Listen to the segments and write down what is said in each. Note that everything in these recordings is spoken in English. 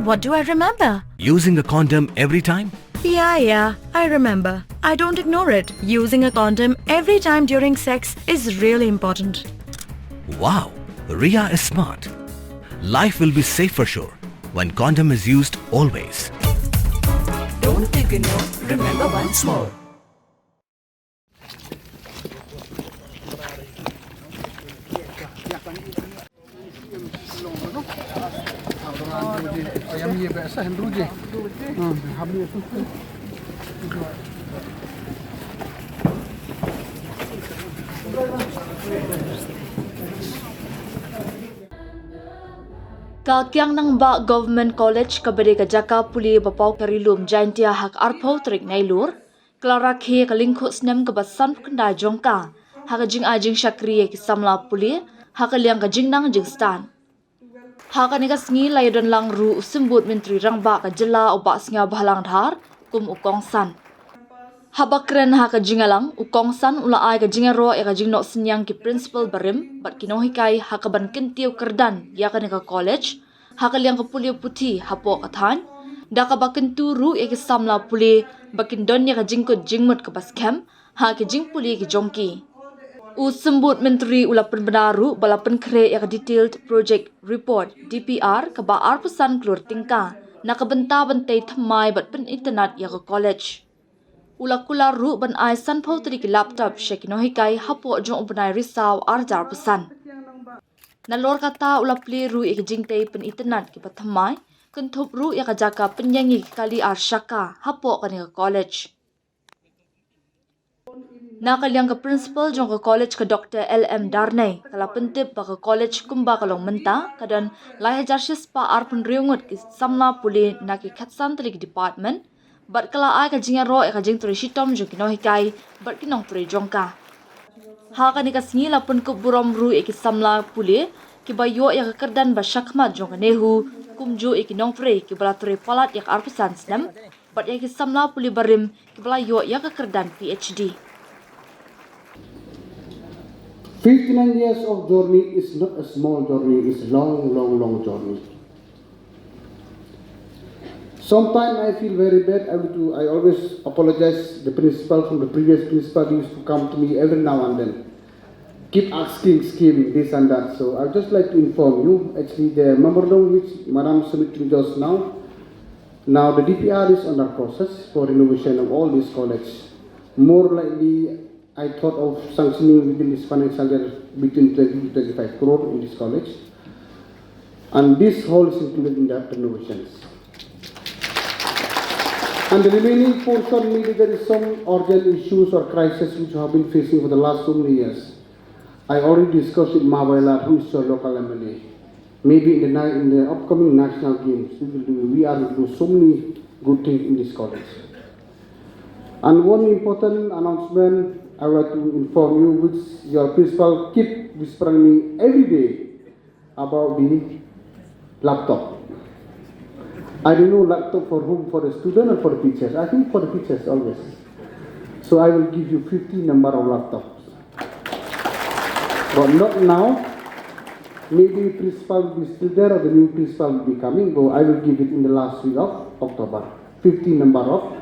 What do I remember? Using a condom every time? Yeah, I remember. I don't ignore it. Using a condom every time during sex is really important. Wow, Ria is smart. Life will be safe for sure when condom is used always. Don't ignore, remember once more. Kiang Nangbah Govt College kabade ka jaka puli bapau karilum jaintia hak arpau trik nailur klara khe kalingkho snem ka basan kanda jongka hak jing ajing shakriye ki samla puli hak liang ka jingnang jingstan hak ani ka sngi laydon lang ru usimbut menteri rangba ka jela oba Sniawbhalang dhar kum ukong san habakren hak jingalang ukong san ula ai ka jingaro e ka jingno sinyang ki principal barim bat kinohikai hak ban kintiu kerdan ya ka college hak liang ka puli puthi hapo kathan da ka bakin turu e ki samla puli bakin don ya ka jingkut jingmut ka baskem ha ki jing puli ki jongki usimbut menteri ula penbenaru balapan kre ya ka detailed project report DPR ka ba arpusan klur tingka na ka benta bentei thamai bat pen internet ya ka college ula kula ru ban ai san photri ki laptop shekino hikai hapo jong banai risaw arjar pusan nalor kata ula pli ru ik jingtei pen internet ki pathamai kun thup ru ya ka jaka penyangi kali arshaka hapo kani ka college na kalyang ka principal jong ka college ka Dr. LM Darnay kala pentip ba ka college kumba kalong menta kadan lai jarsis pa arpun riungut ki samla puli na ki khatsan trik department bat kala ai ka jinga ro e ka jing tri shitom jong kino hikai bat kinong tri jongka ha ka ni ka sngi la pun ku burom ru e ki samla puli ki bayo ya ka kerdan ba shakma jong nehu kumju e ki nong tri ki bala tri palat ya ka arpusan snem bat ya ki samla puli barim ki bala yo ya ka kerdan PhD 59 years of journey is not a small journey, it's long journey. Sometimes I feel very bad. I always apologize. The principal from the previous principal used to come to me every now and then, keep asking scheme this and that. So I'd just like to inform you. Actually, the memorandum which Madam submitted just now the DPR is under process for renovation of all these colleges. More likely, I thought of sanctioning within this financial year between 20 to 25 crore in this college, and this hall is included in the renovations. And the remaining portion, maybe there is some urgent issues or crisis which have been facing for the last so many years. I already discussed with Meghalaya, who is your local MLA. Maybe in the upcoming national games, we are going to do so many good things in this college. And one important announcement I would like to inform you, which your principal keep whispering me every day about the laptop. I don't know laptop for whom, for the student or for the teachers. I think for the teachers always. So I will give you 50 number of laptops. But not now. Maybe principal will be still there or the new principal will be coming. But I will give it in the last week of October. 50 number of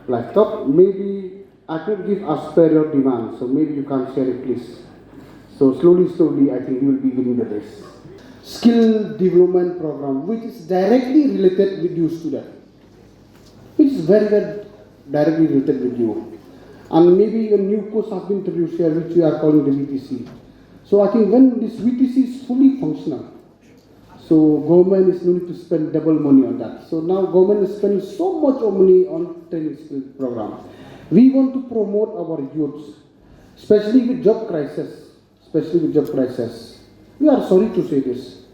laptop. Maybe I could give as per your demand. So maybe you can share it, please. So slowly, I think you will be giving the best. Skill development program, which is directly related with you student, which is very directly related with you. And maybe a new course has been introduced here, which we are calling the VTC. So I think when this VTC is fully functional, so government is going to spend double money on that. So now government is spending so much money on training skill program. We want to promote our youths, especially with job crisis. We are sorry to say this.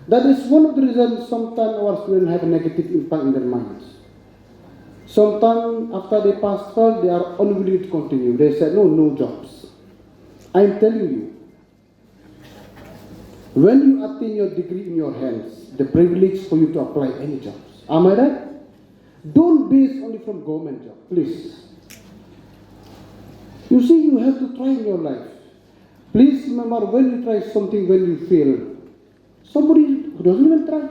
That is one of the reasons sometimes our students have a negative impact in their minds. Sometimes after they pass first, they are unwilling to continue. They say, no jobs. I am telling you, when you attain your degree in your hands, the privilege for you to apply any jobs. Am I right? Don't base only from government job, please. You see, you have to try in your life. Please remember, when you try something, when you fail, somebody who doesn't even try.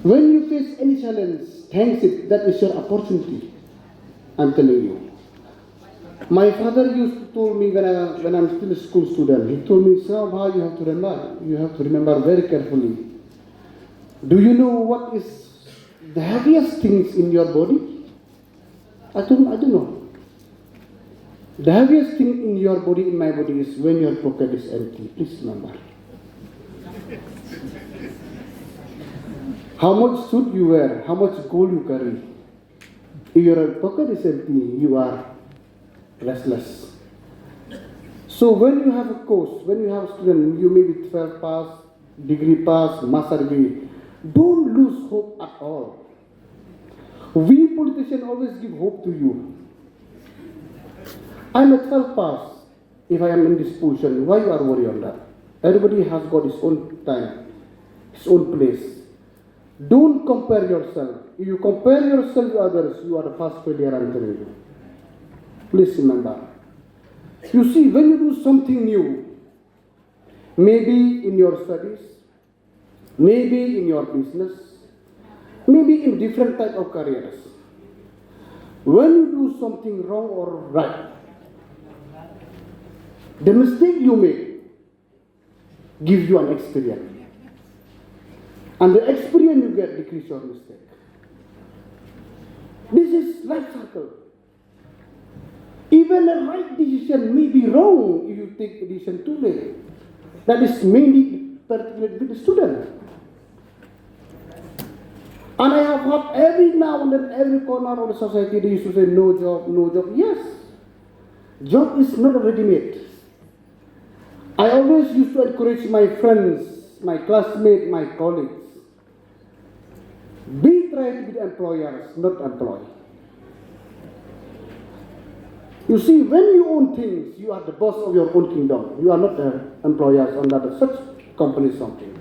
When you face any challenge, thanks it. That is your opportunity. I'm telling you. My father used to tell me when I'm still a school student, he told me, Sniawbhalang, you have to remember very carefully. Do you know what is the heaviest things in your body? I don't know. The heaviest thing in your body, in my body, is when your pocket is empty. Please remember. How much suit you wear, how much gold you carry. If your pocket is empty, you are restless. So when you have a course, when you have a student, you may be 12 pass, degree pass, master degree, don't lose hope at all. We politicians always give hope to you. I'm a 12 pass. If I am in this position, why you are worried on that? Everybody has got his own time, his own place. Don't compare yourself. If you compare yourself with others, you are the first failure, I'm telling you. Please remember. You see, when you do something new, maybe in your studies, maybe in your business, maybe in different type of careers, when you do something wrong or right, the mistake you make gives you an experience. And the experience you get decrease your mistake. This is life cycle. Even a right decision may be wrong if you take a decision too late. That is mainly particular with the student. And I have heard every now and then, every corner of the society, they used to say, no job, no job. Yes, job is not ready-made. I always used to encourage my friends, my classmates, my colleagues, be try to be employers, not employed. You see, when you own things, you are the boss of your own kingdom. You are not the employers under such company something.